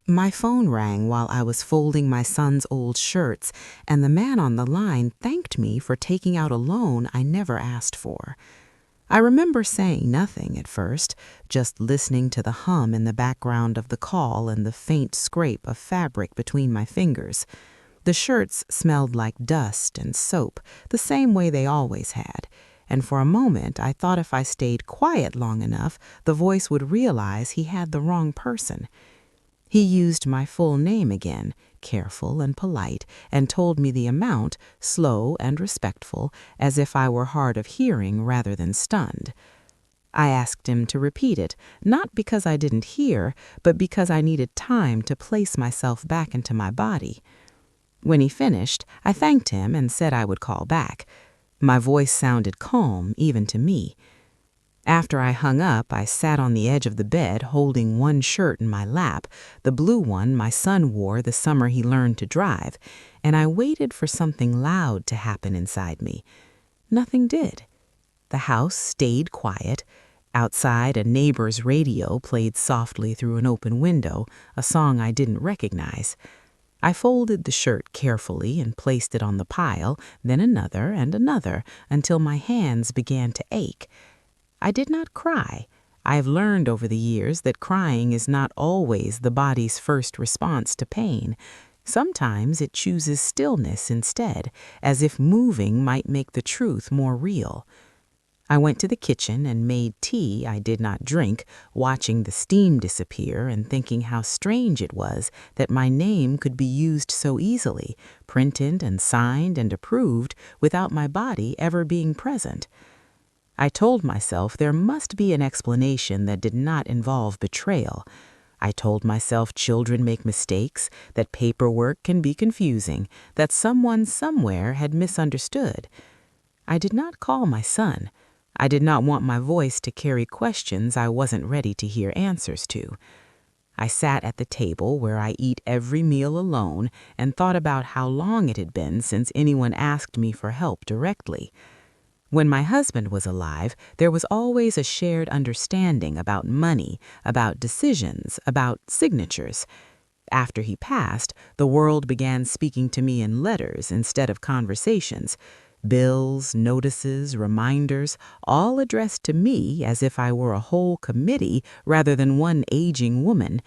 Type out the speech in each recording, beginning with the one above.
My phone rang while I was folding my son's old shirts, and the man on the line thanked me for taking out a loan I never asked for. I remember saying nothing at first, just listening to the hum in the background of the call and the faint scrape of fabric between my fingers. The shirts smelled like dust and soap, the same way they always had, and for a moment I thought if I stayed quiet long enough, the voice would realize he had the wrong person. He used my full name again, careful and polite, and told me the amount, slow and respectful, as if I were hard of hearing rather than stunned. I asked him to repeat it, not because I didn't hear, but because I needed time to place myself back into my body. When he finished, I thanked him and said I would call back. My voice sounded calm, even to me. After I hung up, I sat on the edge of the bed holding one shirt in my lap, the blue one my son wore the summer he learned to drive, and I waited for something loud to happen inside me. Nothing did. The house stayed quiet. Outside, a neighbor's radio played softly through an open window, a song I didn't recognize. I folded the shirt carefully and placed it on the pile, then another and another, until my hands began to ache. I did not cry. I have learned over the years that crying is not always the body's first response to pain. Sometimes it chooses stillness instead, as if moving might make the truth more real. I went to the kitchen and made tea I did not drink, watching the steam disappear and thinking how strange it was that my name could be used so easily, printed and signed and approved, without my body ever being present. I told myself there must be an explanation that did not involve betrayal. I told myself children make mistakes, that paperwork can be confusing, that someone somewhere had misunderstood. I did not call my son. I did not want my voice to carry questions I wasn't ready to hear answers to. I sat at the table where I eat every meal alone and thought about how long it had been since anyone asked me for help directly. When my husband was alive, there was always a shared understanding about money, about decisions, about signatures. After he passed, the world began speaking to me in letters instead of conversations. Bills, notices, reminders, all addressed to me as if I were a whole committee rather than one aging woman.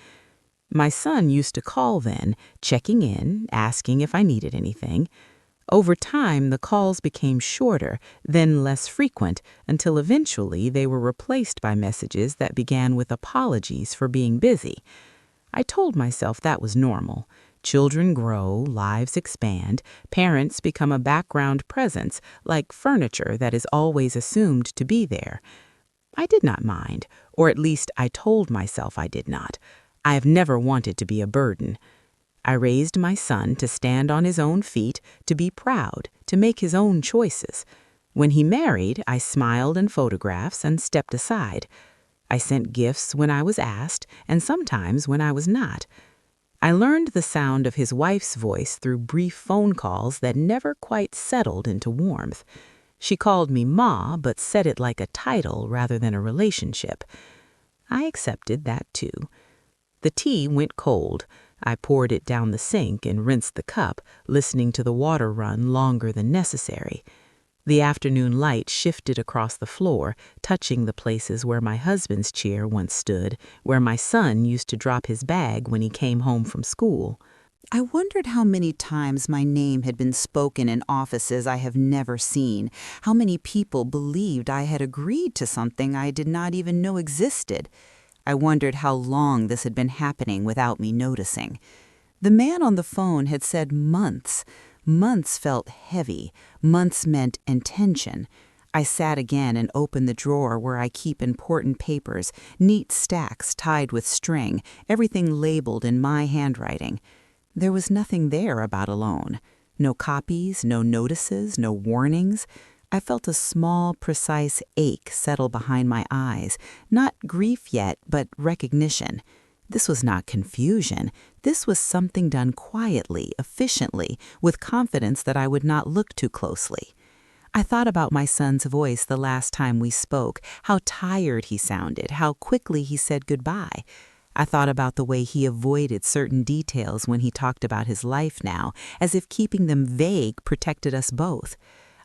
My son used to call then, checking in, asking if I needed anything. Over time, the calls became shorter, then less frequent, until eventually they were replaced by messages that began with apologies for being busy. I told myself that was normal. Children grow, lives expand, parents become a background presence, like furniture that is always assumed to be there. I did not mind, or at least I told myself I did not. I have never wanted to be a burden. I raised my son to stand on his own feet, to be proud, to make his own choices. When he married, I smiled in photographs and stepped aside. I sent gifts when I was asked, and sometimes when I was not. I learned the sound of his wife's voice through brief phone calls that never quite settled into warmth. She called me Ma, but said it like a title rather than a relationship. I accepted that too. The tea went cold. I poured it down the sink and rinsed the cup, listening to the water run longer than necessary. The afternoon light shifted across the floor, touching the places where my husband's chair once stood, where my son used to drop his bag when he came home from school. I wondered how many times my name had been spoken in offices I have never seen, how many people believed I had agreed to something I did not even know existed. I wondered how long this had been happening without me noticing. The man on the phone had said months. Months felt heavy. Months meant intention. I sat again and opened the drawer where I keep important papers, neat stacks tied with string, everything labeled in my handwriting. There was nothing there about a loan. No copies, no notices, no warnings. I felt a small, precise ache settle behind my eyes. Not grief yet, but recognition. This was not confusion. This was something done quietly, efficiently, with confidence that I would not look too closely. I thought about my son's voice the last time we spoke, how tired he sounded, how quickly he said goodbye. I thought about the way he avoided certain details when he talked about his life now, as if keeping them vague protected us both.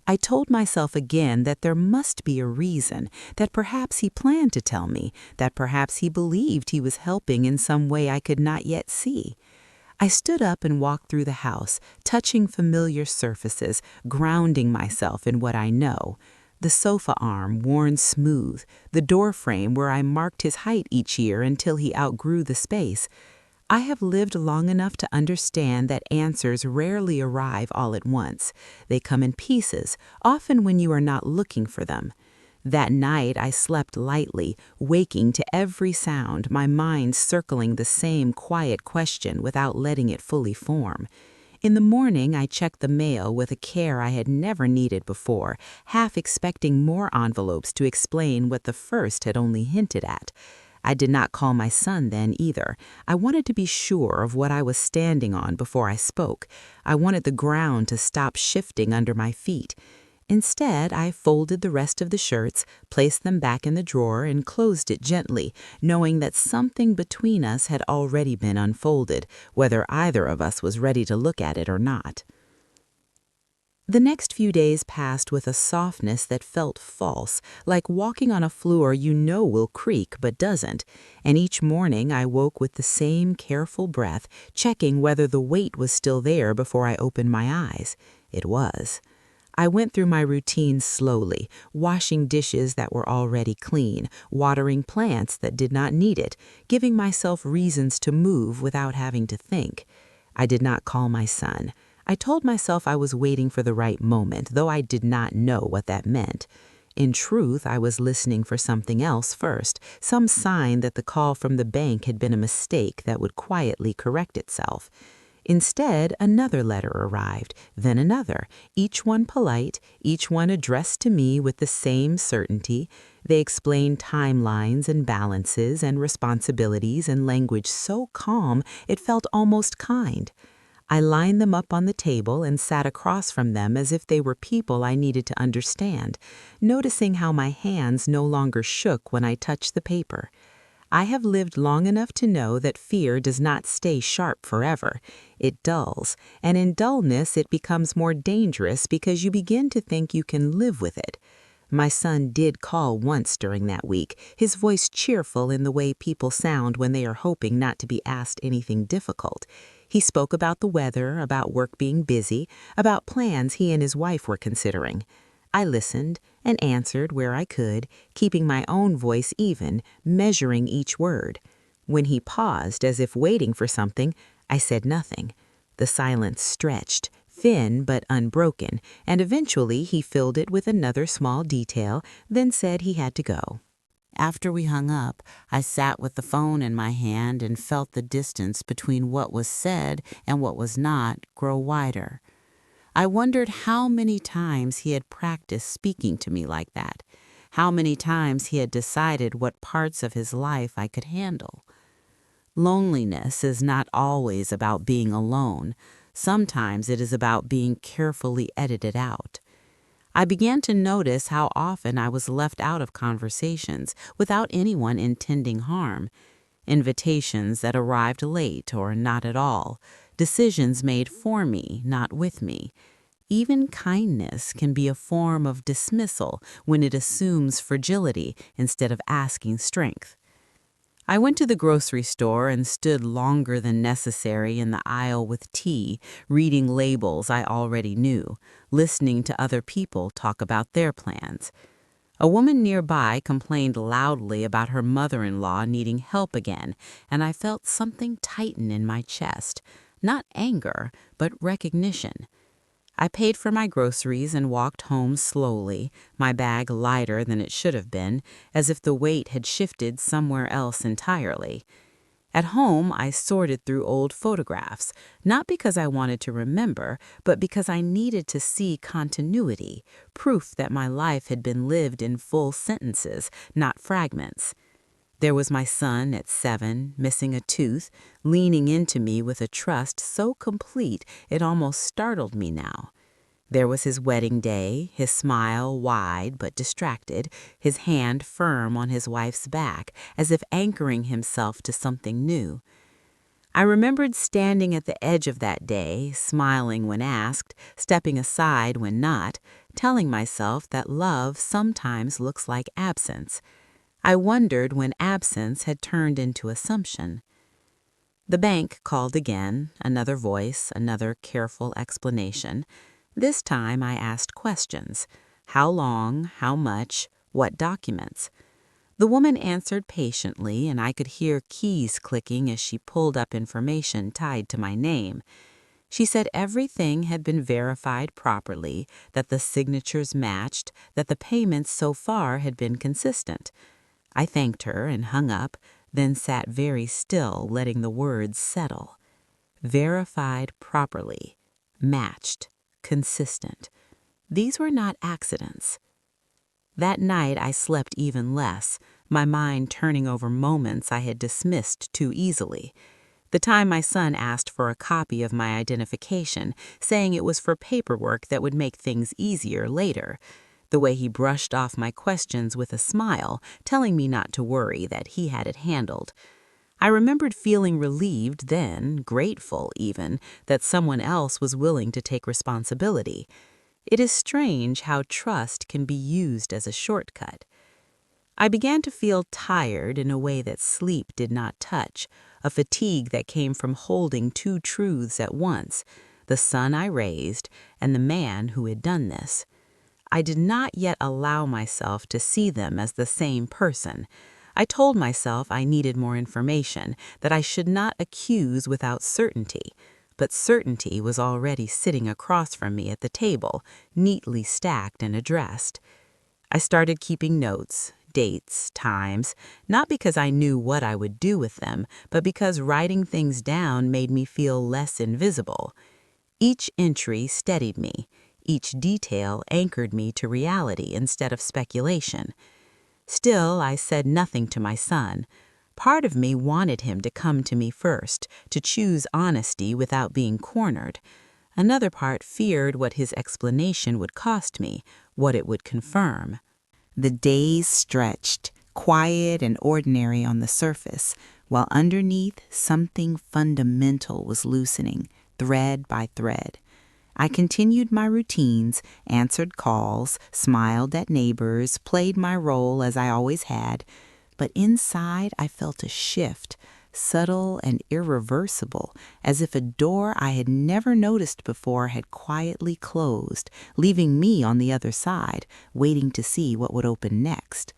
I told myself again that there must be a reason, that perhaps he planned to tell me, that perhaps he believed he was helping in some way I could not yet see. I stood up and walked through the house, touching familiar surfaces, grounding myself in what I know. The sofa arm worn smooth, the door frame where I marked his height each year until he outgrew the space. I have lived long enough to understand that answers rarely arrive all at once. They come in pieces, often when you are not looking for them. That night I slept lightly, waking to every sound, my mind circling the same quiet question without letting it fully form. In the morning I checked the mail with a care I had never needed before, half expecting more envelopes to explain what the first had only hinted at. I did not call my son then either. I wanted to be sure of what I was standing on before I spoke. I wanted the ground to stop shifting under my feet. Instead, I folded the rest of the shirts, placed them back in the drawer, and closed it gently, knowing that something between us had already been unfolded, whether either of us was ready to look at it or not. The next few days passed with a softness that felt false, like walking on a floor you know will creak but doesn't, and each morning I woke with the same careful breath, checking whether the weight was still there before I opened my eyes. It was. I went through my routine slowly, washing dishes that were already clean, watering plants that did not need it, giving myself reasons to move without having to think. I did not call my son. I told myself I was waiting for the right moment, though I did not know what that meant. In truth, I was listening for something else first, some sign that the call from the bank had been a mistake that would quietly correct itself. Instead, another letter arrived, then another, each one polite, each one addressed to me with the same certainty. They explained timelines and balances and responsibilities in language so calm it felt almost kind. I lined them up on the table and sat across from them as if they were people I needed to understand, noticing how my hands no longer shook when I touched the paper. I have lived long enough to know that fear does not stay sharp forever. It dulls, and in dullness it becomes more dangerous because you begin to think you can live with it. My son did call once during that week, his voice cheerful in the way people sound when they are hoping not to be asked anything difficult. He spoke about the weather, about work being busy, about plans he and his wife were considering. I listened and answered where I could, keeping my own voice even, measuring each word. When he paused, as if waiting for something, I said nothing. The silence stretched, thin but unbroken, and eventually he filled it with another small detail, then said he had to go. After we hung up, I sat with the phone in my hand and felt the distance between what was said and what was not grow wider. I wondered how many times he had practiced speaking to me like that, how many times he had decided what parts of his life I could handle. Loneliness is not always about being alone. Sometimes it is about being carefully edited out. I began to notice how often I was left out of conversations without anyone intending harm, invitations that arrived late or not at all, decisions made for me, not with me. Even kindness can be a form of dismissal when it assumes fragility instead of asking strength. I went to the grocery store and stood longer than necessary in the aisle with tea, reading labels I already knew, listening to other people talk about their plans. A woman nearby complained loudly about her mother-in-law needing help again, and I felt something tighten in my chest, not anger, but recognition. I paid for my groceries and walked home slowly, my bag lighter than it should have been, as if the weight had shifted somewhere else entirely. At home, I sorted through old photographs, not because I wanted to remember, but because I needed to see continuity, proof that my life had been lived in full sentences, not fragments. There was my son at 7, missing a tooth, leaning into me with a trust so complete it almost startled me now. There was his wedding day, his smile wide but distracted, his hand firm on his wife's back, as if anchoring himself to something new. I remembered standing at the edge of that day, smiling when asked, stepping aside when not, telling myself that love sometimes looks like absence. I wondered when absence had turned into assumption. The bank called again, another voice, another careful explanation. This time I asked questions. How long? How much? What documents? The woman answered patiently, and I could hear keys clicking as she pulled up information tied to my name. She said everything had been verified properly, that the signatures matched, that the payments so far had been consistent. I thanked her and hung up, then sat very still, letting the words settle. Verified properly, matched, consistent. These were not accidents. That night I slept even less, my mind turning over moments I had dismissed too easily. The time my son asked for a copy of my identification, saying it was for paperwork that would make things easier later. The way he brushed off my questions with a smile, telling me not to worry, that he had it handled. I remembered feeling relieved then, grateful even, that someone else was willing to take responsibility. It is strange how trust can be used as a shortcut. I began to feel tired in a way that sleep did not touch, a fatigue that came from holding two truths at once, the son I raised and the man who had done this. I did not yet allow myself to see them as the same person. I told myself I needed more information, that I should not accuse without certainty. But certainty was already sitting across from me at the table, neatly stacked and addressed. I started keeping notes, dates, times, not because I knew what I would do with them, but because writing things down made me feel less invisible. Each entry steadied me. Each detail anchored me to reality instead of speculation. Still, I said nothing to my son. Part of me wanted him to come to me first, to choose honesty without being cornered. Another part feared what his explanation would cost me, what it would confirm. The days stretched, quiet and ordinary on the surface, while underneath something fundamental was loosening, thread by thread. I continued my routines, answered calls, smiled at neighbors, played my role as I always had, but inside I felt a shift, subtle and irreversible, as if a door I had never noticed before had quietly closed, leaving me on the other side, waiting to see what would open next.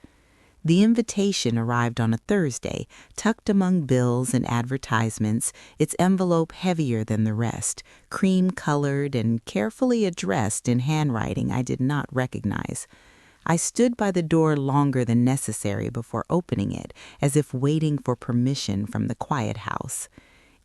The invitation arrived on a Thursday, tucked among bills and advertisements, its envelope heavier than the rest, cream-colored and carefully addressed in handwriting I did not recognize. I stood by the door longer than necessary before opening it, as if waiting for permission from the quiet house.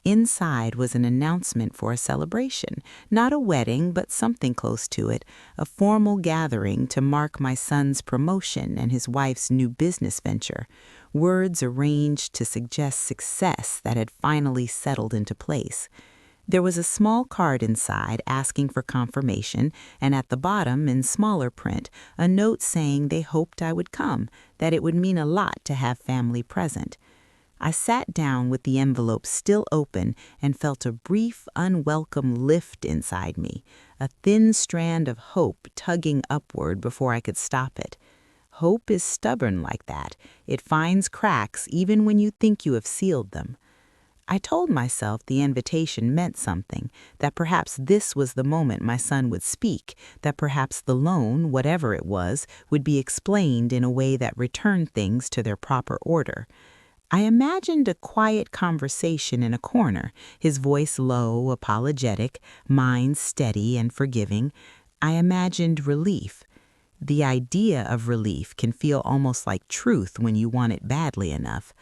Inside was an announcement for a celebration, not a wedding, but something close to it, a formal gathering to mark my son's promotion and his wife's new business venture, words arranged to suggest success that had finally settled into place. There was a small card inside asking for confirmation, and at the bottom, in smaller print, a note saying they hoped I would come, that it would mean a lot to have family present. I sat down with the envelope still open and felt a brief, unwelcome lift inside me, a thin strand of hope tugging upward before I could stop it. Hope is stubborn like that. It finds cracks even when you think you have sealed them. I told myself the invitation meant something, that perhaps this was the moment my son would speak, that perhaps the loan, whatever it was, would be explained in a way that returned things to their proper order. I imagined a quiet conversation in a corner, his voice low, apologetic, mind steady and forgiving. I imagined relief. The idea of relief can feel almost like truth when you want it badly enough.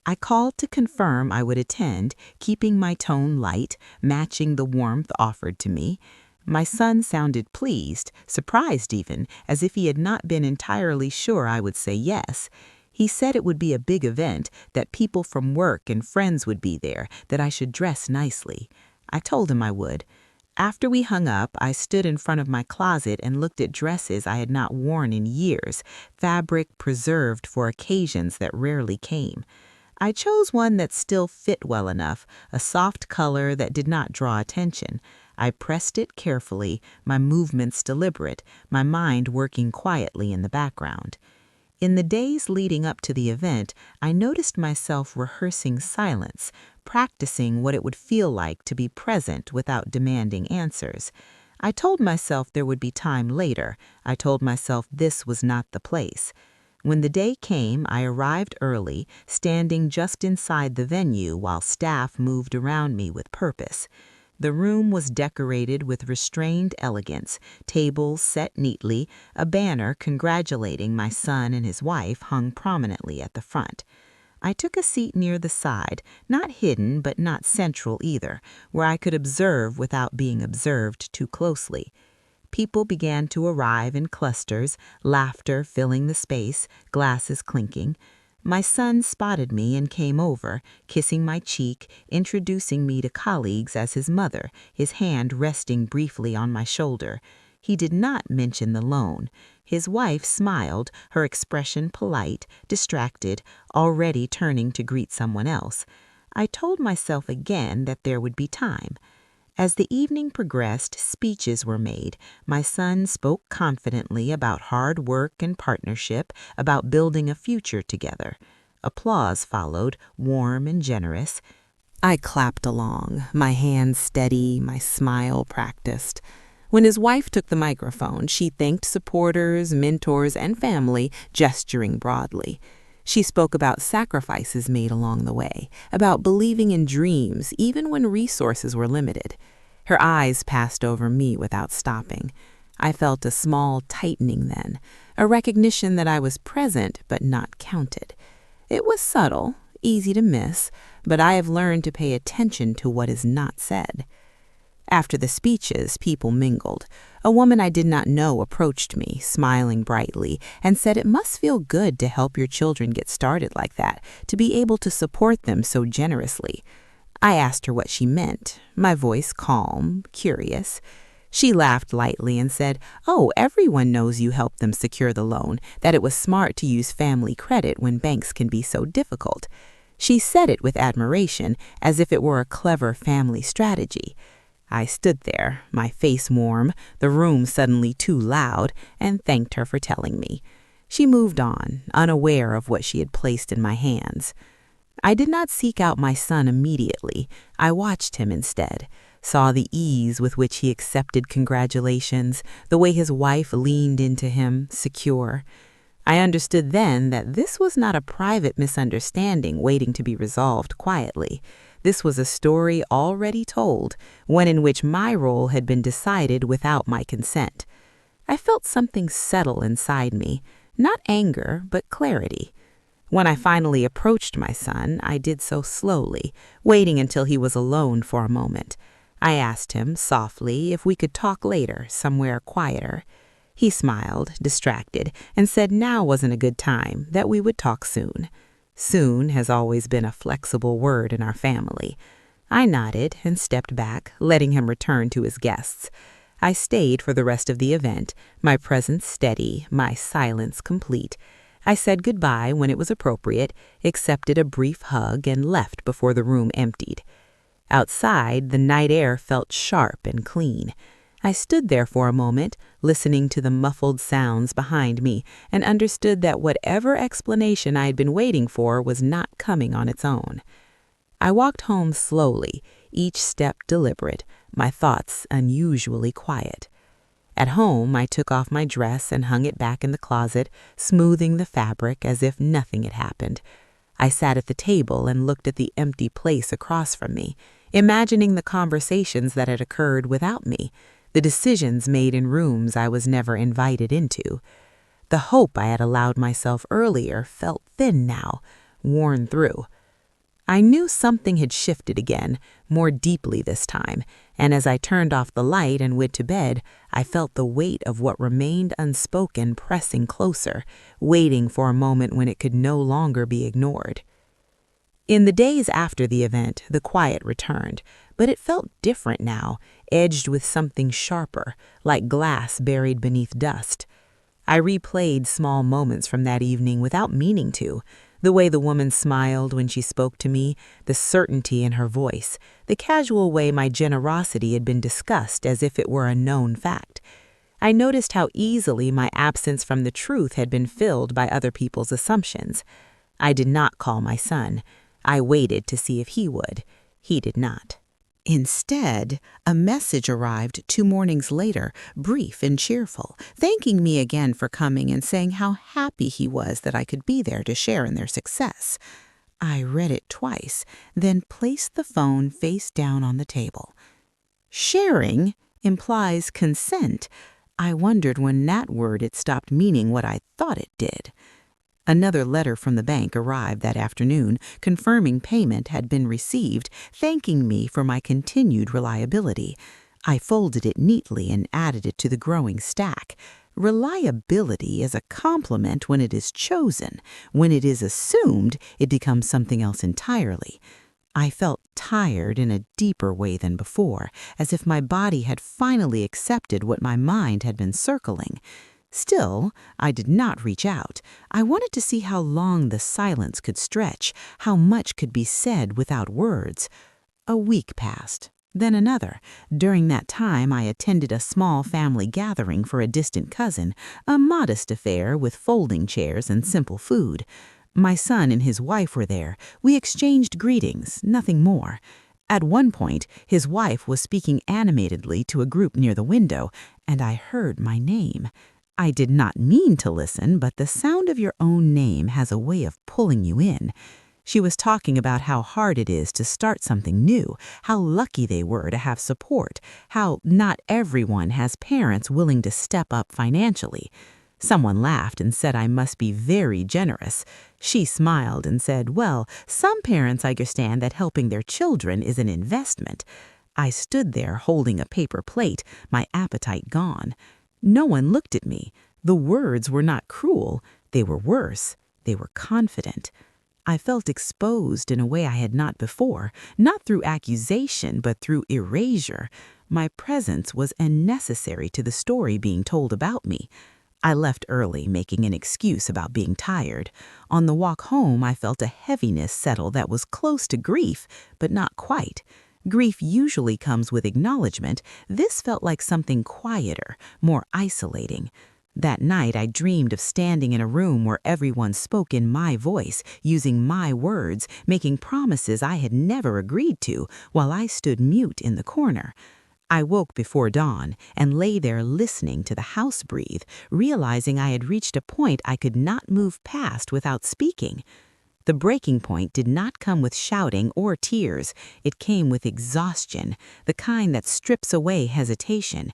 I called to confirm I would attend, keeping my tone light, matching the warmth offered to me. My son sounded pleased, surprised even, as if he had not been entirely sure I would say yes. He said it would be a big event, that people from work and friends would be there, that I should dress nicely. I told him I would. After we hung up, I stood in front of my closet and looked at dresses I had not worn in years, fabric preserved for occasions that rarely came. I chose one that still fit well enough, a soft color that did not draw attention. I pressed it carefully, my movements deliberate, my mind working quietly in the background. In the days leading up to the event, I noticed myself rehearsing silence, practicing what it would feel like to be present without demanding answers. I told myself there would be time later. I told myself this was not the place. When the day came, I arrived early, standing just inside the venue while staff moved around me with purpose. The room was decorated with restrained elegance, tables set neatly, a banner congratulating my son and his wife hung prominently at the front. I took a seat near the side, not hidden but not central either, where I could observe without being observed too closely. People began to arrive in clusters, laughter filling the space, glasses clinking. My son spotted me and came over, kissing my cheek, introducing me to colleagues as his mother, his hand resting briefly on my shoulder. He did not mention the loan. His wife smiled, her expression polite, distracted, already turning to greet someone else. I told myself again that there would be time. As the evening progressed, speeches were made. My son spoke confidently about hard work and partnership, about building a future together. Applause followed, warm and generous. I clapped along, my hands steady, my smile practiced. When his wife took the microphone, she thanked supporters, mentors, and family, gesturing broadly. She spoke about sacrifices made along the way, about believing in dreams even when resources were limited. Her eyes passed over me without stopping. I felt a small tightening then, a recognition that I was present but not counted. It was subtle, easy to miss, but I have learned to pay attention to what is not said. After the speeches, people mingled. A woman I did not know approached me, smiling brightly, and said it must feel good to help your children get started like that, to be able to support them so generously. I asked her what she meant, my voice calm, curious. She laughed lightly and said, "Oh, everyone knows you helped them secure the loan, that it was smart to use family credit when banks can be so difficult." She said it with admiration, as if it were a clever family strategy. I stood there, my face warm, the room suddenly too loud, and thanked her for telling me. She moved on, unaware of what she had placed in my hands. I did not seek out my son immediately. I watched him instead, saw the ease with which he accepted congratulations, the way his wife leaned into him, secure. I understood then that this was not a private misunderstanding waiting to be resolved quietly. This was a story already told, one in which my role had been decided without my consent. I felt something settle inside me, not anger, but clarity. When I finally approached my son, I did so slowly, waiting until he was alone for a moment. I asked him, softly, if we could talk later, somewhere quieter. He smiled, distracted, and said now wasn't a good time, that we would talk soon. Soon has always been a flexible word in our family. I nodded and stepped back, letting him return to his guests. I stayed for the rest of the event, my presence steady, my silence complete. I said goodbye when it was appropriate, accepted a brief hug, and left before the room emptied. Outside, the night air felt sharp and clean. I stood there for a moment, listening to the muffled sounds behind me, and understood that whatever explanation I had been waiting for was not coming on its own. I walked home slowly, each step deliberate, my thoughts unusually quiet. At home, I took off my dress and hung it back in the closet, smoothing the fabric as if nothing had happened. I sat at the table and looked at the empty place across from me, imagining the conversations that had occurred without me, the decisions made in rooms I was never invited into. The hope I had allowed myself earlier felt thin now, worn through. I knew something had shifted again, more deeply this time, and as I turned off the light and went to bed, I felt the weight of what remained unspoken pressing closer, waiting for a moment when it could no longer be ignored. In the days after the event, the quiet returned, but it felt different now, edged with something sharper, like glass buried beneath dust. I replayed small moments from that evening without meaning to. The way the woman smiled when she spoke to me, the certainty in her voice, the casual way my generosity had been discussed as if it were a known fact. I noticed how easily my absence from the truth had been filled by other people's assumptions. I did not call my son. I waited to see if he would. He did not. Instead, a message arrived 2 mornings later, brief and cheerful, thanking me again for coming and saying how happy he was that I could be there to share in their success. I read it twice, then placed the phone face down on the table. Sharing implies consent. I wondered when that word had stopped meaning what I thought it did. Another letter from the bank arrived that afternoon, confirming payment had been received, thanking me for my continued reliability. I folded it neatly and added it to the growing stack. Reliability is a compliment when it is chosen. When it is assumed, it becomes something else entirely. I felt tired in a deeper way than before, as if my body had finally accepted what my mind had been circling. Still, I did not reach out. I wanted to see how long the silence could stretch, how much could be said without words. A week passed, then another. During that time, I attended a small family gathering for a distant cousin, a modest affair with folding chairs and simple food. My son and his wife were there. We exchanged greetings, nothing more. At one point, his wife was speaking animatedly to a group near the window, and I heard my name. I did not mean to listen, but the sound of your own name has a way of pulling you in. She was talking about how hard it is to start something new, how lucky they were to have support, how not everyone has parents willing to step up financially. Someone laughed and said I must be very generous. She smiled and said, well, some parents understand that helping their children is an investment. I stood there holding a paper plate, my appetite gone. No one looked at me. The words were not cruel. They were worse. They were confident. I felt exposed in a way I had not before, not through accusation, but through erasure. My presence was unnecessary to the story being told about me. I left early, making an excuse about being tired. On the walk home, I felt a heaviness settle that was close to grief, but not quite. Grief usually comes with acknowledgement. This felt like something quieter, more isolating. That night, I dreamed of standing in a room where everyone spoke in my voice, using my words, making promises I had never agreed to, while I stood mute in the corner. I woke before dawn and lay there listening to the house breathe, realizing I had reached a point I could not move past without speaking. The breaking point did not come with shouting or tears. It came with exhaustion, the kind that strips away hesitation.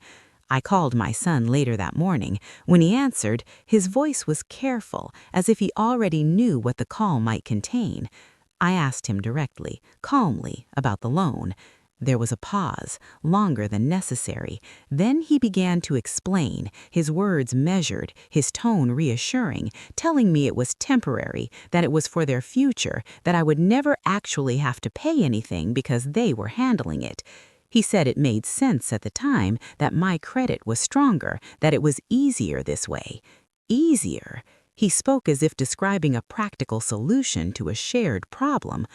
I called my son later that morning. When he answered, his voice was careful, as if he already knew what the call might contain. I asked him directly, calmly, about the loan. There was a pause, longer than necessary. Then he began to explain, his words measured, his tone reassuring, telling me it was temporary, that it was for their future, that I would never actually have to pay anything because they were handling it. He said it made sense at the time, that my credit was stronger, that it was easier this way. Easier? He spoke as if describing a practical solution to a shared problem.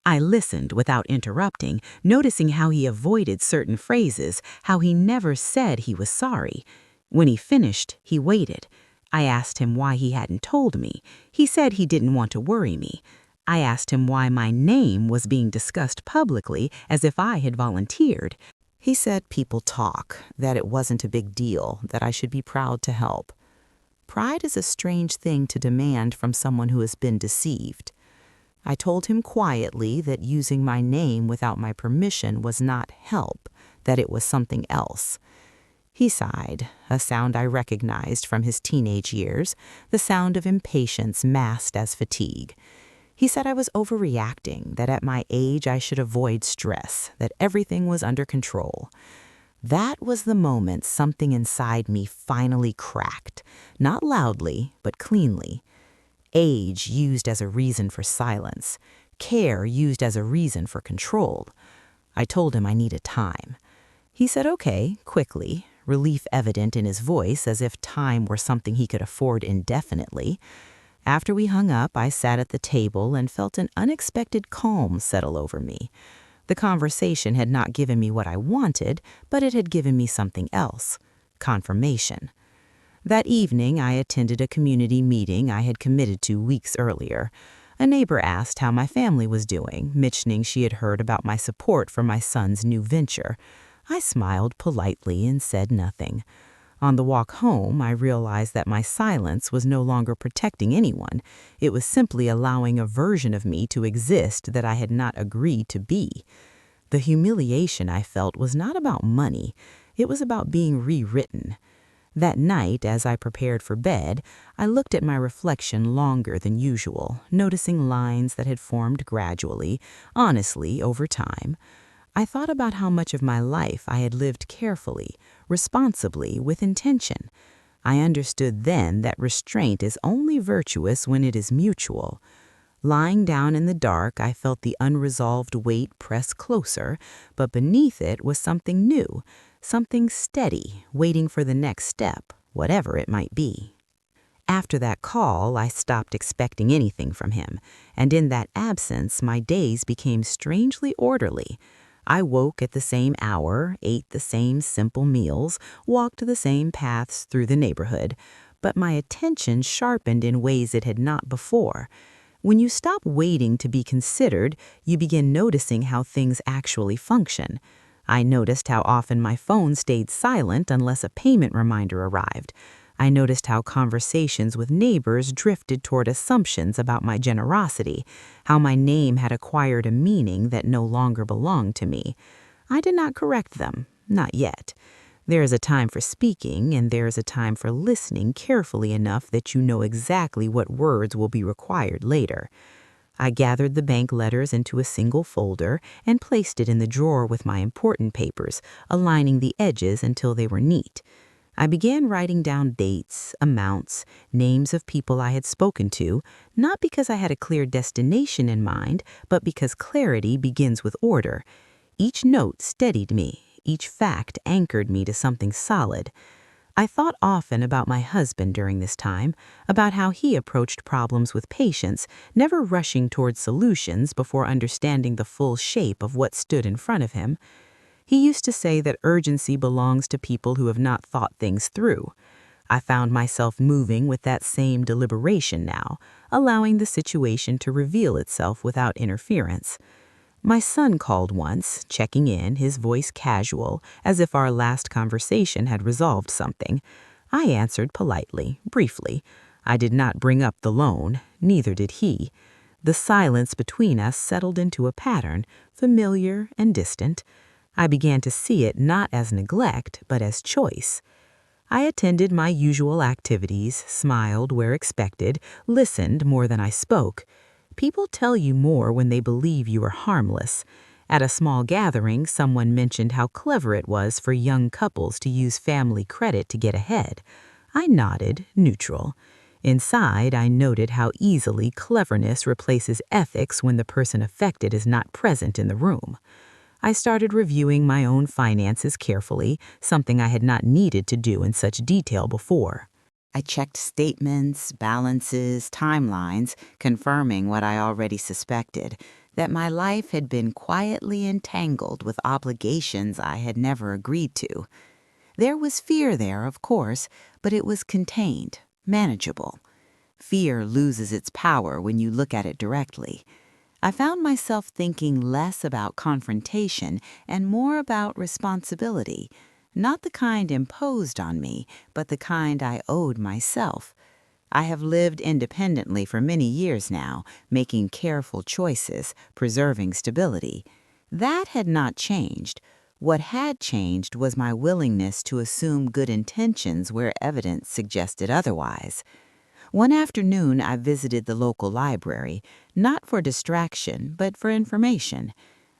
I listened without interrupting, noticing how he avoided certain phrases, how he never said he was sorry. When he finished, he waited. I asked him why he hadn't told me. He said he didn't want to worry me. I asked him why my name was being discussed publicly as if I had volunteered. He said people talk, that it wasn't a big deal, that I should be proud to help. Pride is a strange thing to demand from someone who has been deceived. I told him quietly that using my name without my permission was not help, that it was something else. He sighed, a sound I recognized from his teenage years, the sound of impatience masked as fatigue. He said I was overreacting, that at my age I should avoid stress, that everything was under control. That was the moment something inside me finally cracked, not loudly, but cleanly. Age used as a reason for silence. care used as a reason for control. I told him I needed time. He said okay, quickly, relief evident in his voice as if time were something he could afford indefinitely. After we hung up, I sat at the table and felt an unexpected calm settle over me. The conversation had not given me what I wanted, but it had given me something else: confirmation. That evening, I attended a community meeting I had committed to weeks earlier. A neighbor asked how my family was doing, mentioning she had heard about my support for my son's new venture. I smiled politely and said nothing. On the walk home, I realized that my silence was no longer protecting anyone. It was simply allowing a version of me to exist that I had not agreed to be. The humiliation I felt was not about money. It was about being rewritten. That night, as I prepared for bed, I looked at my reflection longer than usual, noticing lines that had formed gradually, honestly, over time. I thought about how much of my life I had lived carefully, responsibly, with intention. I understood then that restraint is only virtuous when it is mutual. Lying down in the dark, I felt the unresolved weight press closer, but beneath it was something new, something steady, waiting for the next step, whatever it might be. After that call, I stopped expecting anything from him, and in that absence, my days became strangely orderly. I woke at the same hour, ate the same simple meals, walked the same paths through the neighborhood, but my attention sharpened in ways it had not before. When you stop waiting to be considered, you begin noticing how things actually function. I noticed how often my phone stayed silent unless a payment reminder arrived. I noticed how conversations with neighbors drifted toward assumptions about my generosity, how my name had acquired a meaning that no longer belonged to me. I did not correct them, not yet. There is a time for speaking, and there is a time for listening carefully enough that you know exactly what words will be required later. I gathered the bank letters into a single folder and placed it in the drawer with my important papers, aligning the edges until they were neat. I began writing down dates, amounts, names of people I had spoken to, not because I had a clear destination in mind, but because clarity begins with order. Each note steadied me, each fact anchored me to something solid. I thought often about my husband during this time, about how he approached problems with patience, never rushing toward solutions before understanding the full shape of what stood in front of him. He used to say that urgency belongs to people who have not thought things through. I found myself moving with that same deliberation now, allowing the situation to reveal itself without interference. My son called once, checking in, his voice casual, as if our last conversation had resolved something. I answered politely, briefly. I did not bring up the loan, neither did he. The silence between us settled into a pattern, familiar and distant. I began to see it not as neglect, but as choice. I attended my usual activities, smiled where expected, listened more than I spoke. People tell you more when they believe you are harmless. At a small gathering, someone mentioned how clever it was for young couples to use family credit to get ahead. I nodded, neutral. Inside, I noted how easily cleverness replaces ethics when the person affected is not present in the room. I started reviewing my own finances carefully, something I had not needed to do in such detail before. I checked statements, balances, timelines, confirming what I already suspected, that my life had been quietly entangled with obligations I had never agreed to. There was fear there, of course, but it was contained, manageable. Fear loses its power when you look at it directly. I found myself thinking less about confrontation and more about responsibility, not the kind imposed on me, but the kind I owed myself. I have lived independently for many years now, making careful choices, preserving stability. That had not changed. What had changed was my willingness to assume good intentions where evidence suggested otherwise. One afternoon, I visited the local library, not for distraction, but for information.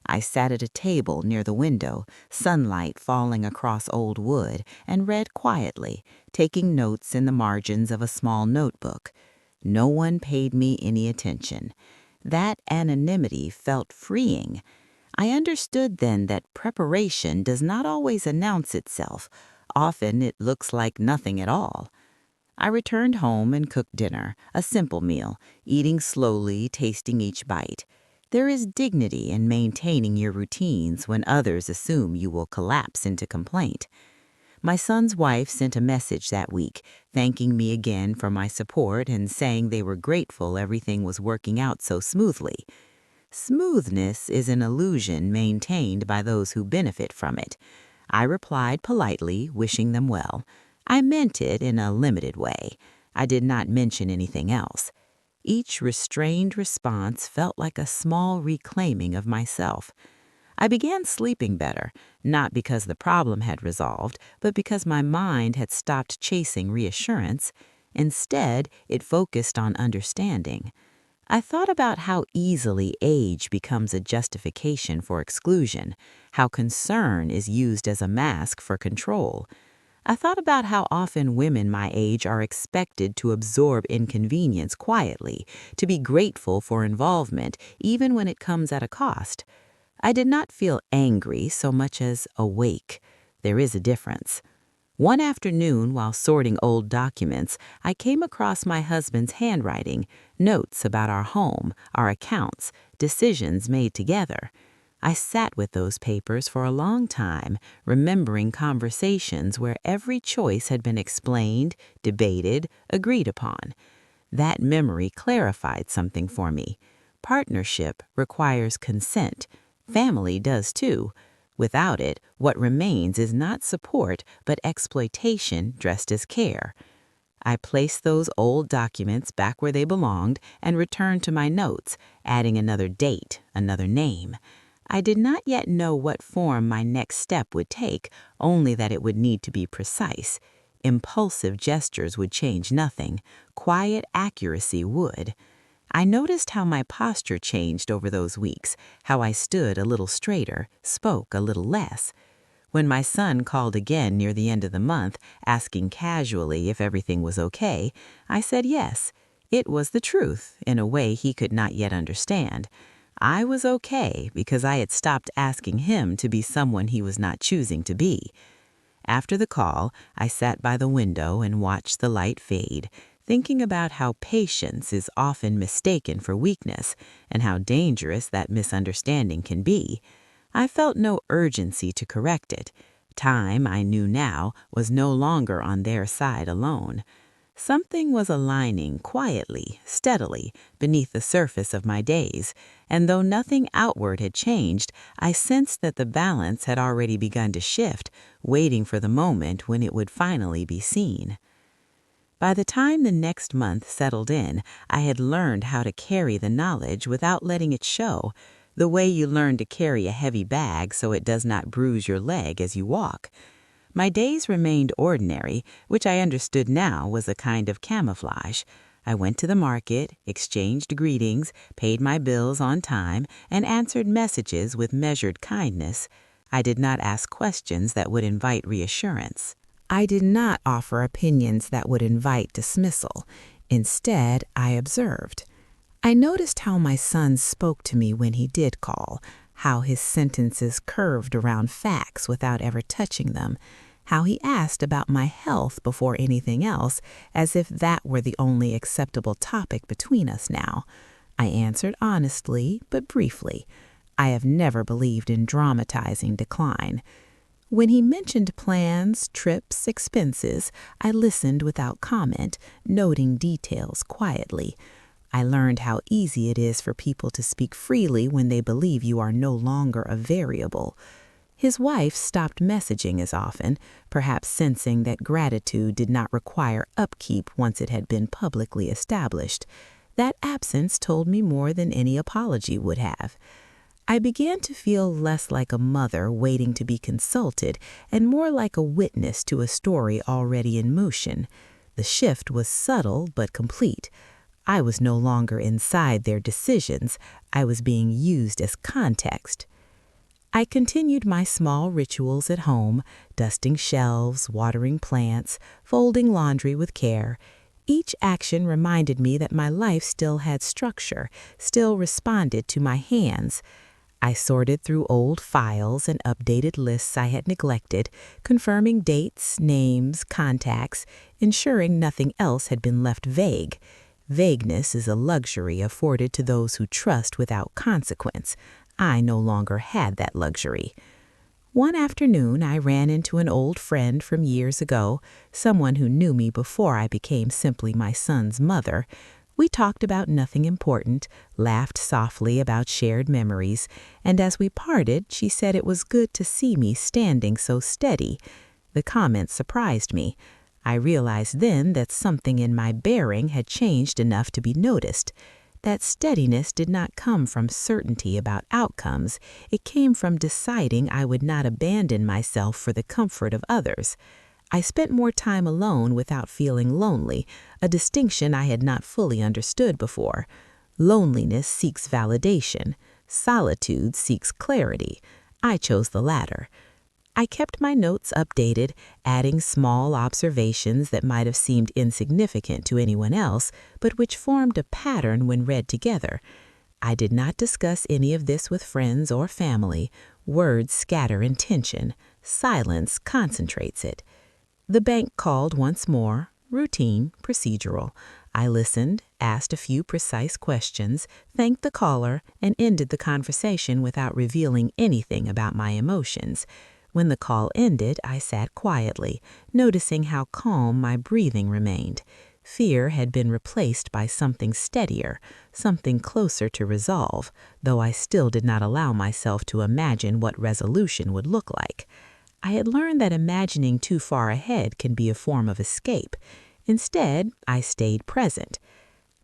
I sat at a table near the window, sunlight falling across old wood, and read quietly, taking notes in the margins of a small notebook. No one paid me any attention. That anonymity felt freeing. I understood then that preparation does not always announce itself. Often it looks like nothing at all. I returned home and cooked dinner, a simple meal, eating slowly, tasting each bite. There is dignity in maintaining your routines when others assume you will collapse into complaint. My son's wife sent a message that week, thanking me again for my support and saying they were grateful everything was working out so smoothly. Smoothness is an illusion maintained by those who benefit from it. I replied politely, wishing them well. I meant it in a limited way. I did not mention anything else. Each restrained response felt like a small reclaiming of myself. I began sleeping better, not because the problem had resolved, but because my mind had stopped chasing reassurance. Instead, it focused on understanding. I thought about how easily age becomes a justification for exclusion, how concern is used as a mask for control. I thought about how often women my age are expected to absorb inconvenience quietly, to be grateful for involvement, even when it comes at a cost. I did not feel angry so much as awake. There is a difference. One afternoon, while sorting old documents, I came across my husband's handwriting, notes about our home, our accounts, decisions made together. I sat with those papers for a long time, remembering conversations where every choice had been explained, debated, agreed upon. That memory clarified something for me. Partnership requires consent. Family does too. Without it, what remains is not support, but exploitation dressed as care. I placed those old documents back where they belonged and returned to my notes, adding another date, another name. I did not yet know what form my next step would take, only that it would need to be precise. Impulsive gestures would change nothing. Quiet accuracy would. I noticed how my posture changed over those weeks, how I stood a little straighter, spoke a little less. When my son called again near the end of the month, asking casually if everything was okay, I said yes. It was the truth, in a way he could not yet understand. I was okay because I had stopped asking him to be someone he was not choosing to be. After the call, I sat by the window and watched the light fade, thinking about how patience is often mistaken for weakness and how dangerous that misunderstanding can be. I felt no urgency to correct it. Time, I knew now, was no longer on their side alone. Something was aligning quietly, steadily, beneath the surface of my days, and though nothing outward had changed, I sensed that the balance had already begun to shift, waiting for the moment when it would finally be seen. By the time the next month settled in, I had learned how to carry the knowledge without letting it show, the way you learn to carry a heavy bag so it does not bruise your leg as you walk. My days remained ordinary, which I understood now was a kind of camouflage. I went to the market, exchanged greetings, paid my bills on time, and answered messages with measured kindness. I did not ask questions that would invite reassurance. I did not offer opinions that would invite dismissal. Instead, I observed. I noticed how my son spoke to me when he did call, how his sentences curved around facts without ever touching them, how he asked about my health before anything else, as if that were the only acceptable topic between us now. I answered honestly, but briefly. I have never believed in dramatizing decline. When he mentioned plans, trips, expenses, I listened without comment, noting details quietly. I learned how easy it is for people to speak freely when they believe you are no longer a variable. His wife stopped messaging as often, perhaps sensing that gratitude did not require upkeep once it had been publicly established. That absence told me more than any apology would have. I began to feel less like a mother waiting to be consulted and more like a witness to a story already in motion. The shift was subtle but complete. I was no longer inside their decisions. I was being used as context. I continued my small rituals at home, dusting shelves, watering plants, folding laundry with care. Each action reminded me that my life still had structure, still responded to my hands. I sorted through old files and updated lists I had neglected, confirming dates, names, contacts, ensuring nothing else had been left vague. Vagueness is a luxury afforded to those who trust without consequence. I no longer had that luxury. One afternoon, I ran into an old friend from years ago, someone who knew me before I became simply my son's mother. We talked about nothing important, laughed softly about shared memories, and as we parted, she said it was good to see me standing so steady. The comment surprised me. I realized then that something in my bearing had changed enough to be noticed. That steadiness did not come from certainty about outcomes. It came from deciding I would not abandon myself for the comfort of others. I spent more time alone without feeling lonely, a distinction I had not fully understood before. Loneliness seeks validation. Solitude seeks clarity. I chose the latter. I kept my notes updated, adding small observations that might have seemed insignificant to anyone else, but which formed a pattern when read together. I did not discuss any of this with friends or family. Words scatter intention. Silence concentrates it. The bank called once more, routine, procedural. I listened, asked a few precise questions, thanked the caller, and ended the conversation without revealing anything about my emotions. When the call ended, I sat quietly, noticing how calm my breathing remained. Fear had been replaced by something steadier, something closer to resolve, though I still did not allow myself to imagine what resolution would look like. I had learned that imagining too far ahead can be a form of escape. Instead, I stayed present.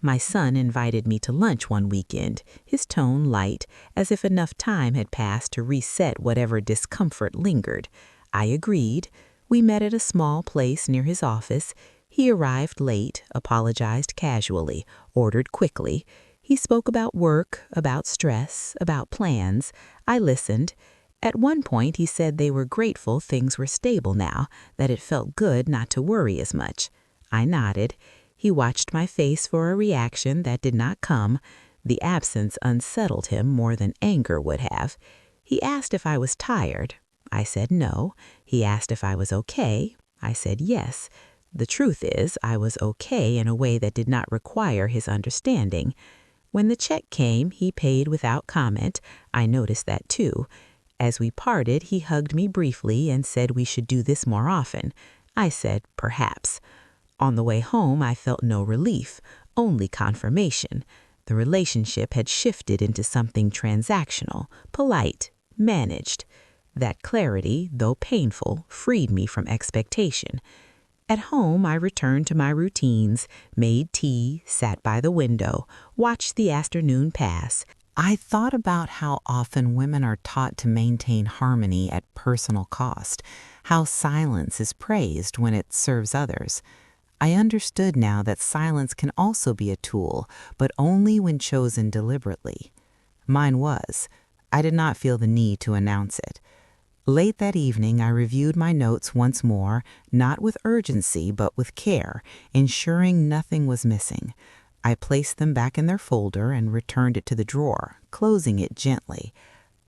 My son invited me to lunch one weekend, his tone light, as if enough time had passed to reset whatever discomfort lingered. I agreed. We met at a small place near his office. He arrived late, apologized casually, ordered quickly. He spoke about work, about stress, about plans. I listened. At one point, he said they were grateful things were stable now, that it felt good not to worry as much. I nodded. He watched my face for a reaction that did not come. The absence unsettled him more than anger would have. He asked if I was tired. I said no. He asked if I was okay. I said yes. The truth is, I was okay in a way that did not require his understanding. When the check came, he paid without comment. I noticed that too. As we parted, he hugged me briefly and said we should do this more often. I said, perhaps. On the way home, I felt no relief, only confirmation. The relationship had shifted into something transactional, polite, managed. That clarity, though painful, freed me from expectation. At home, I returned to my routines, made tea, sat by the window, watched the afternoon pass. I thought about how often women are taught to maintain harmony at personal cost, how silence is praised when it serves others. I understood now that silence can also be a tool, but only when chosen deliberately. Mine was. I did not feel the need to announce it. Late that evening, I reviewed my notes once more, not with urgency, but with care, ensuring nothing was missing. I placed them back in their folder and returned it to the drawer, closing it gently.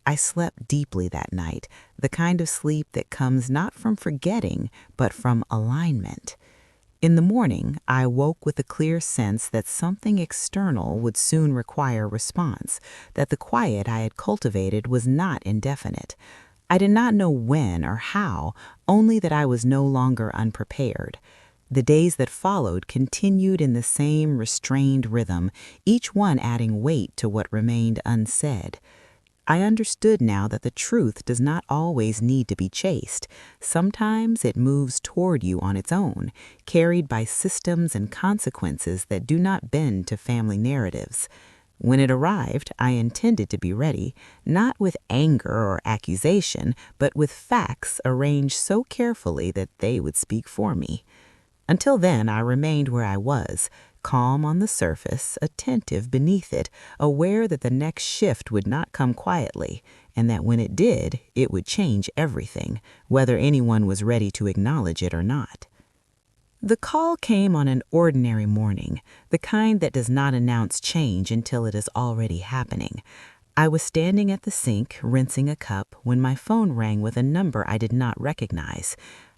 I slept deeply that night, the kind of sleep that comes not from forgetting, but from alignment. In the morning, I woke with a clear sense that something external would soon require response, that the quiet I had cultivated was not indefinite. I did not know when or how, only that I was no longer unprepared. The days that followed continued in the same restrained rhythm, each one adding weight to what remained unsaid. I understood now that the truth does not always need to be chased. Sometimes it moves toward you on its own, carried by systems and consequences that do not bend to family narratives. When it arrived, I intended to be ready, not with anger or accusation, but with facts arranged so carefully that they would speak for me. Until then, I remained where I was, calm on the surface, attentive beneath it, aware that the next shift would not come quietly, and that when it did, it would change everything, whether anyone was ready to acknowledge it or not. The call came on an ordinary morning, the kind that does not announce change until it is already happening. I was standing at the sink, rinsing a cup, when my phone rang with a number I did not recognize.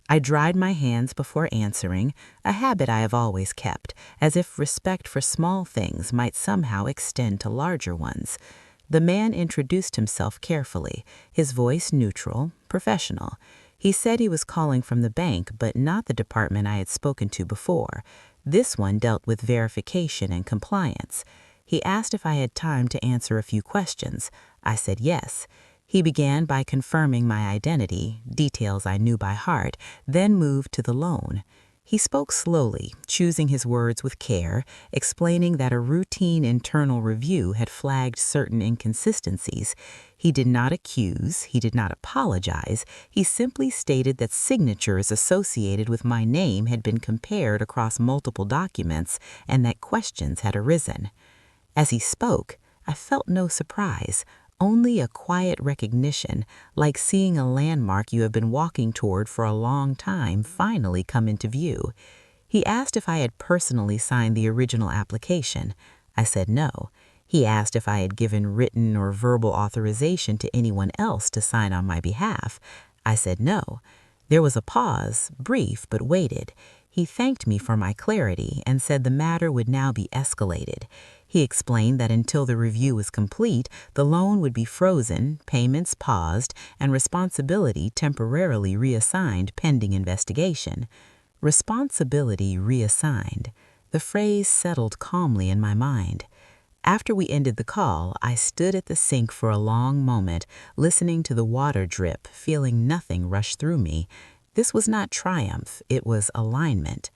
I dried my hands before answering, a habit I have always kept, as if respect for small things might somehow extend to larger ones. The man introduced himself carefully, his voice neutral, professional. He said he was calling from the bank, but not the department I had spoken to before. This one dealt with verification and compliance. He asked if I had time to answer a few questions. I said yes. He began by confirming my identity, details I knew by heart, then moved to the loan. He spoke slowly, choosing his words with care, explaining that a routine internal review had flagged certain inconsistencies. He did not accuse, he did not apologize, he simply stated that signatures associated with my name had been compared across multiple documents and that questions had arisen. As he spoke, I felt no surprise, only a quiet recognition, like seeing a landmark you have been walking toward for a long time finally come into view. He asked if I had personally signed the original application. I said no. He asked if I had given written or verbal authorization to anyone else to sign on my behalf. I said no. There was a pause, brief but weighted. He thanked me for my clarity and said the matter would now be escalated. He explained that until the review was complete, the loan would be frozen, payments paused, and responsibility temporarily reassigned pending investigation. Responsibility reassigned. The phrase settled calmly in my mind. After we ended the call, I stood at the sink for a long moment, listening to the water drip, feeling nothing rush through me. This was not triumph, it was alignment.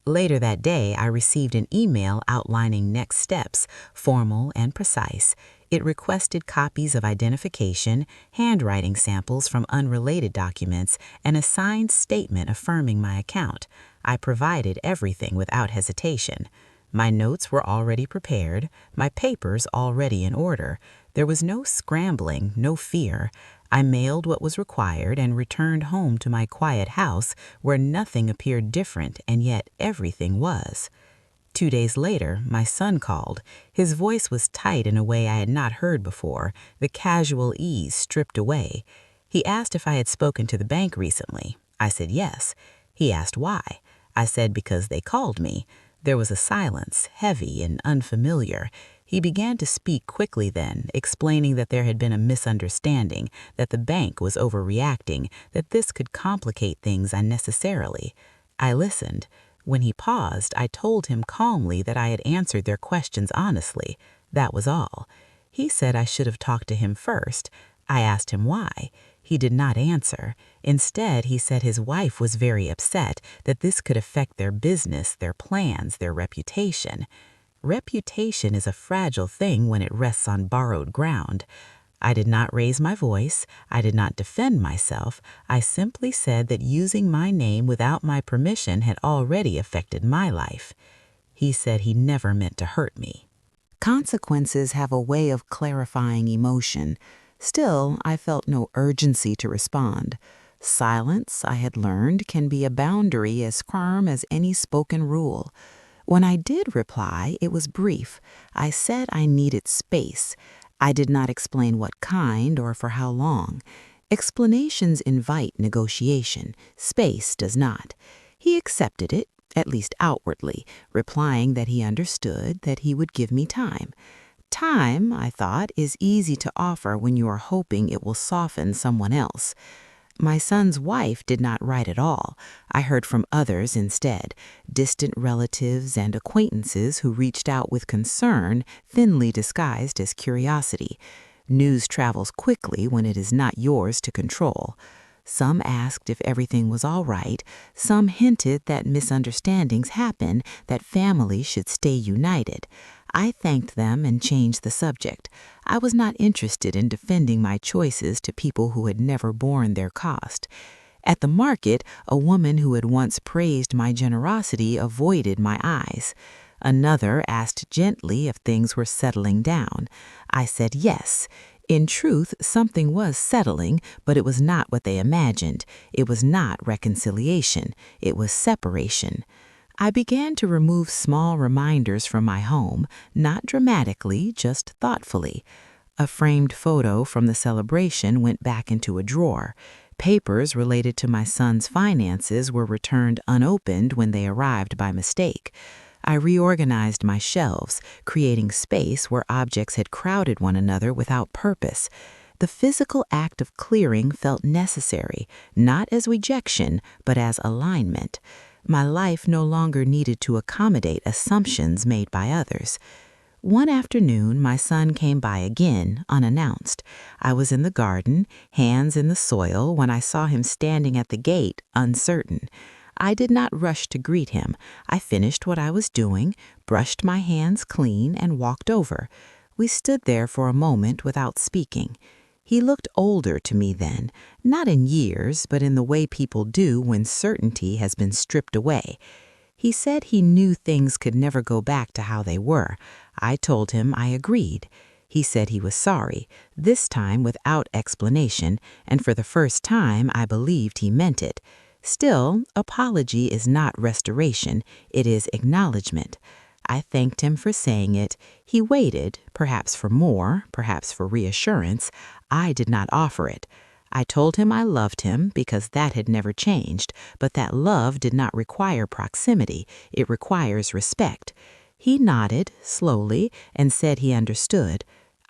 Later that day, I received an email outlining next steps, formal and precise. It requested copies of identification, handwriting samples from unrelated documents, and a signed statement affirming my account. I provided everything without hesitation. My notes were already prepared, my papers already in order. There was no scrambling, no fear. I mailed what was required and returned home to my quiet house where nothing appeared different and yet everything was. 2 days later, my son called. His voice was tight in a way I had not heard before, the casual ease stripped away. He asked if I had spoken to the bank recently. I said yes. He asked why. I said because they called me. There was a silence, heavy and unfamiliar. He began to speak quickly then, explaining that there had been a misunderstanding, that the bank was overreacting, that this could complicate things unnecessarily. I listened. When he paused, I told him calmly that I had answered their questions honestly. That was all. He said I should have talked to him first. I asked him why. He did not answer. Instead, he said his wife was very upset, that this could affect their business, their plans, their reputation. Reputation is a fragile thing when it rests on borrowed ground. I did not raise my voice. I did not defend myself. I simply said that using my name without my permission had already affected my life. He said he never meant to hurt me. Consequences have a way of clarifying emotion. Still, I felt no urgency to respond. Silence, I had learned, can be a boundary as firm as any spoken rule. When I did reply, it was brief. I said I needed space. I did not explain what kind or for how long. Explanations invite negotiation. Space does not. He accepted it, at least outwardly, replying that he understood, that he would give me time. Time, I thought, is easy to offer when you are hoping it will soften someone else. My son's wife did not write at all. I heard from others instead, distant relatives and acquaintances who reached out with concern, thinly disguised as curiosity. News travels quickly when it is not yours to control. Some asked if everything was all right. Some hinted that misunderstandings happen, that families should stay united. I thanked them and changed the subject. I was not interested in defending my choices to people who had never borne their cost. At the market, a woman who had once praised my generosity avoided my eyes. Another asked gently if things were settling down. I said yes. In truth, something was settling, but it was not what they imagined. It was not reconciliation. It was separation. I began to remove small reminders from my home, not dramatically, just thoughtfully. A framed photo from the celebration went back into a drawer. Papers related to my son's finances were returned unopened when they arrived by mistake. I reorganized my shelves, creating space where objects had crowded one another without purpose. The physical act of clearing felt necessary, not as rejection, but as alignment. My life no longer needed to accommodate assumptions made by others. One afternoon, my son came by again, unannounced. I was in the garden, hands in the soil, when I saw him standing at the gate, uncertain. I did not rush to greet him. I finished what I was doing, brushed my hands clean, and walked over. We stood there for a moment without speaking. He looked older to me then, not in years, but in the way people do when certainty has been stripped away. He said he knew things could never go back to how they were. I told him I agreed. He said he was sorry, this time without explanation, and for the first time I believed he meant it. Still, apology is not restoration, it is acknowledgement. I thanked him for saying it. He waited, perhaps for more, perhaps for reassurance. I did not offer it. I told him I loved him because that had never changed, but that love did not require proximity. It requires respect. He nodded, slowly, and said he understood.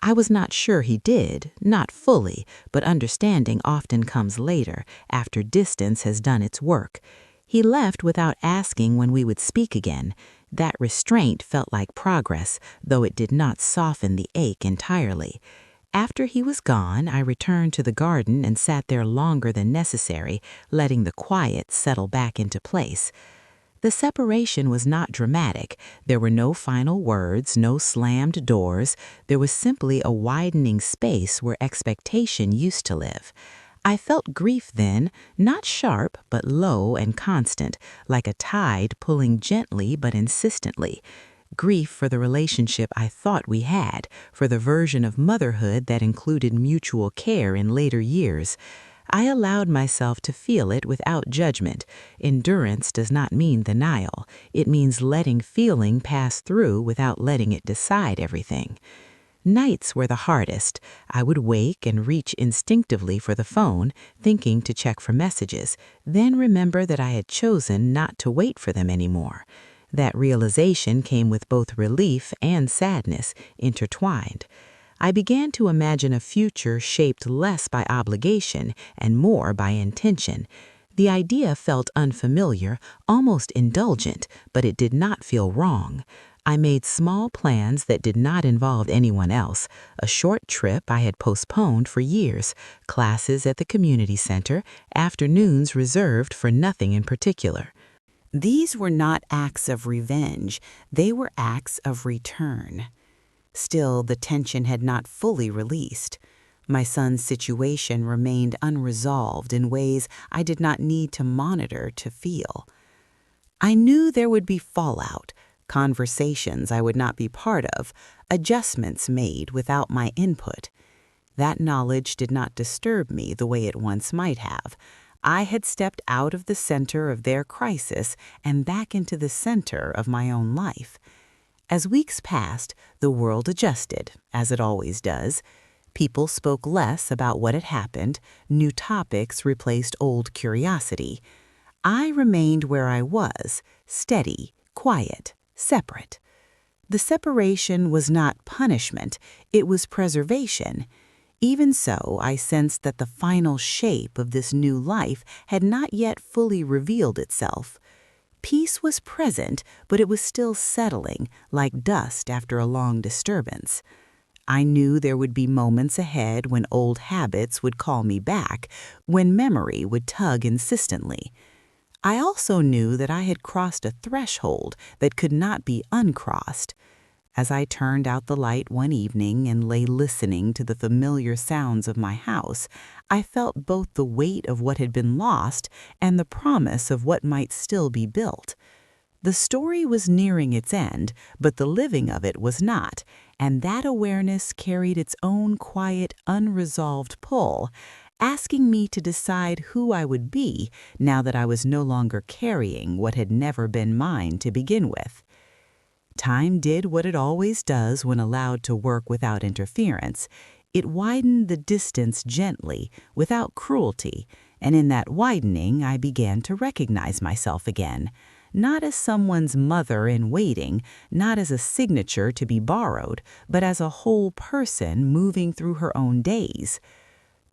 I was not sure he did, not fully, but understanding often comes later, after distance has done its work. He left without asking when we would speak again. That restraint felt like progress, though it did not soften the ache entirely. After he was gone, I returned to the garden and sat there longer than necessary, letting the quiet settle back into place. The separation was not dramatic. There were no final words, no slammed doors. There was simply a widening space where expectation used to live. I felt grief then, not sharp, but low and constant, like a tide pulling gently but insistently. Grief for the relationship I thought we had, for the version of motherhood that included mutual care in later years. I allowed myself to feel it without judgment. Endurance does not mean denial. It means letting feeling pass through without letting it decide everything. Nights were the hardest. I would wake and reach instinctively for the phone, thinking to check for messages, then remember that I had chosen not to wait for them anymore. That realization came with both relief and sadness, intertwined. I began to imagine a future shaped less by obligation and more by intention. The idea felt unfamiliar, almost indulgent, but it did not feel wrong. I made small plans that did not involve anyone else, a short trip I had postponed for years, classes at the community center, afternoons reserved for nothing in particular. These were not acts of revenge, they were acts of return. Still, the tension had not fully released. My son's situation remained unresolved in ways I did not need to monitor to feel. I knew there would be fallout, conversations I would not be part of, adjustments made without my input. That knowledge did not disturb me the way it once might have. I had stepped out of the center of their crisis and back into the center of my own life. As weeks passed, the world adjusted, as it always does. People spoke less about what had happened. New topics replaced old curiosity. I remained where I was, steady, quiet, separate. The separation was not punishment, it was preservation. Even so, I sensed that the final shape of this new life had not yet fully revealed itself. Peace was present, but it was still settling, like dust after a long disturbance. I knew there would be moments ahead when old habits would call me back, when memory would tug insistently. I also knew that I had crossed a threshold that could not be uncrossed. As I turned out the light one evening and lay listening to the familiar sounds of my house, I felt both the weight of what had been lost and the promise of what might still be built. The story was nearing its end, but the living of it was not, and that awareness carried its own quiet, unresolved pull, asking me to decide who I would be now that I was no longer carrying what had never been mine to begin with. Time did what it always does when allowed to work without interference. It widened the distance gently, without cruelty, and in that widening I began to recognize myself again, not as someone's mother in waiting, not as a signature to be borrowed, but as a whole person moving through her own days.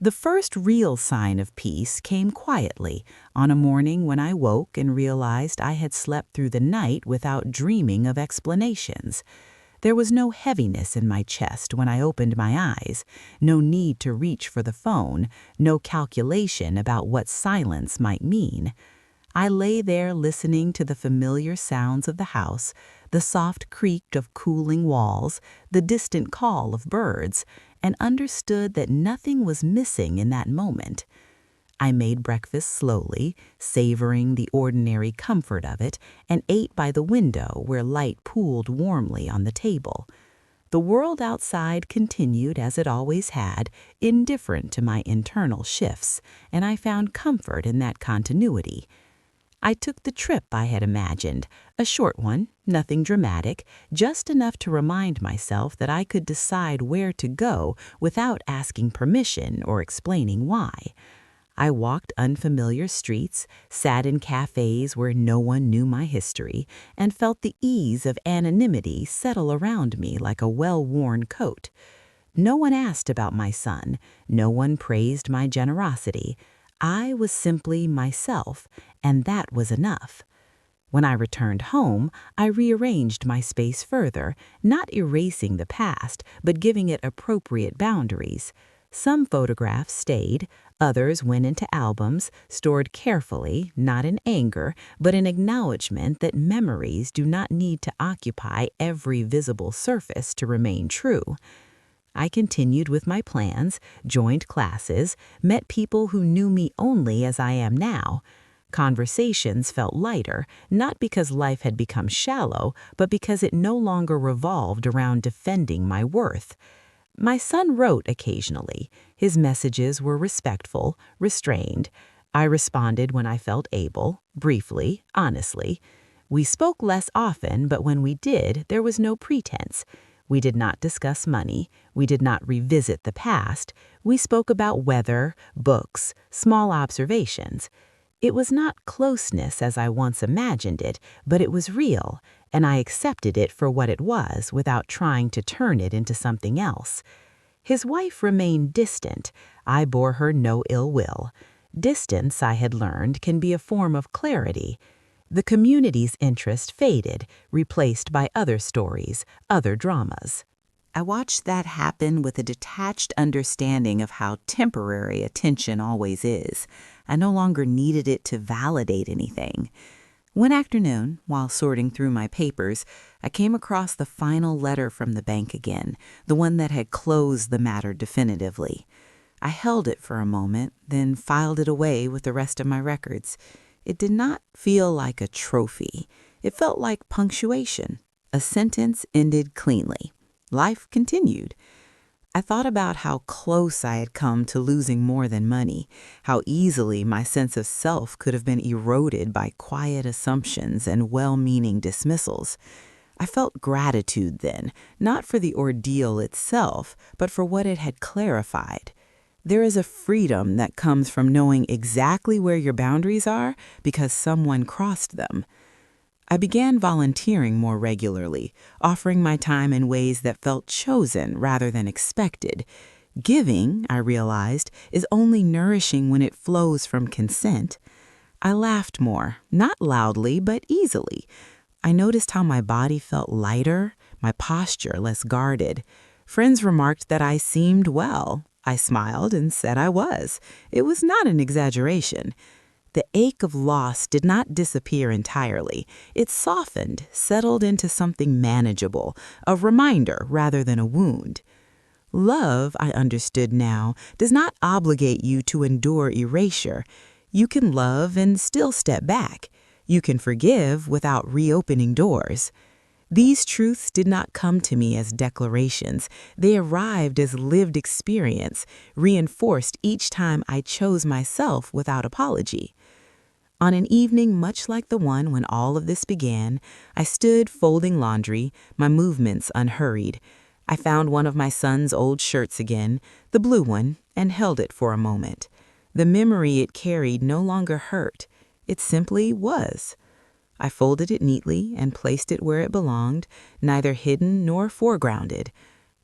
The first real sign of peace came quietly, on a morning when I woke and realized I had slept through the night without dreaming of explanations. There was no heaviness in my chest when I opened my eyes, no need to reach for the phone, no calculation about what silence might mean. I lay there listening to the familiar sounds of the house, the soft creak of cooling walls, the distant call of birds, and understood that nothing was missing in that moment. I made breakfast slowly, savoring the ordinary comfort of it, and ate by the window where light pooled warmly on the table. The world outside continued as it always had, indifferent to my internal shifts, and I found comfort in that continuity. I took the trip I had imagined, a short one, nothing dramatic, just enough to remind myself that I could decide where to go without asking permission or explaining why. I walked unfamiliar streets, sat in cafes where no one knew my history, and felt the ease of anonymity settle around me like a well-worn coat. No one asked about my son, no one praised my generosity. I was simply myself, and that was enough. When I returned home, I rearranged my space further, not erasing the past, but giving it appropriate boundaries. Some photographs stayed, others went into albums, stored carefully, not in anger, but in acknowledgement that memories do not need to occupy every visible surface to remain true. I continued with my plans, joined classes, met people who knew me only as I am now. Conversations felt lighter, not because life had become shallow, but because it no longer revolved around defending my worth. My son wrote occasionally. His messages were respectful, restrained. I responded when I felt able, briefly, honestly. We spoke less often, but when we did, there was no pretense. We did not discuss money. We did not revisit the past. We spoke about weather, books, small observations. It was not closeness as I once imagined it, but it was real, and I accepted it for what it was without trying to turn it into something else. His wife remained distant. I bore her no ill will. Distance, I had learned, can be a form of clarity. The community's interest faded, replaced by other stories, other dramas. I watched that happen with a detached understanding of how temporary attention always is. I no longer needed it to validate anything. One afternoon, while sorting through my papers, I came across the final letter from the bank again, the one that had closed the matter definitively. I held it for a moment, then filed it away with the rest of my records. It did not feel like a trophy. It felt like punctuation. A sentence ended cleanly. Life continued. I thought about how close I had come to losing more than money, how easily my sense of self could have been eroded by quiet assumptions and well-meaning dismissals. I felt gratitude then, not for the ordeal itself, but for what it had clarified. There is a freedom that comes from knowing exactly where your boundaries are because someone crossed them. I began volunteering more regularly, offering my time in ways that felt chosen rather than expected. Giving, I realized, is only nourishing when it flows from consent. I laughed more, not loudly, but easily. I noticed how my body felt lighter, my posture less guarded. Friends remarked that I seemed well. I smiled and said I was. It was not an exaggeration. The ache of loss did not disappear entirely. It softened, settled into something manageable, a reminder rather than a wound. Love, I understood now, does not obligate you to endure erasure. You can love and still step back. You can forgive without reopening doors. These truths did not come to me as declarations. They arrived as lived experience, reinforced each time I chose myself without apology. On an evening much like the one when all of this began, I stood folding laundry, my movements unhurried. I found one of my son's old shirts again, the blue one, and held it for a moment. The memory it carried no longer hurt. It simply was. I folded it neatly and placed it where it belonged, neither hidden nor foregrounded.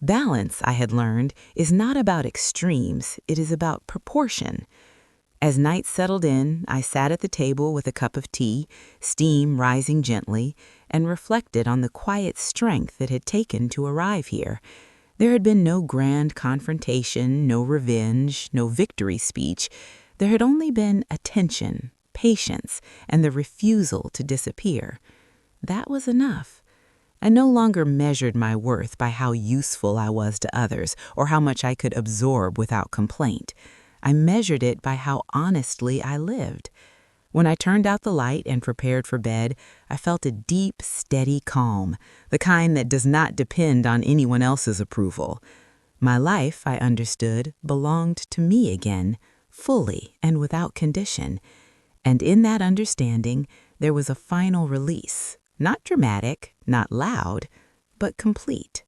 Balance, I had learned, is not about extremes, it is about proportion. As night settled in, I sat at the table with a cup of tea, steam rising gently, and reflected on the quiet strength it had taken to arrive here. There had been no grand confrontation, no revenge, no victory speech. There had only been attention, patience, and the refusal to disappear. That was enough. I no longer measured my worth by how useful I was to others or how much I could absorb without complaint. I measured it by how honestly I lived. When I turned out the light and prepared for bed, I felt a deep, steady calm, the kind that does not depend on anyone else's approval. My life, I understood, belonged to me again, fully and without condition. And in that understanding, there was a final release, not dramatic, not loud, but complete.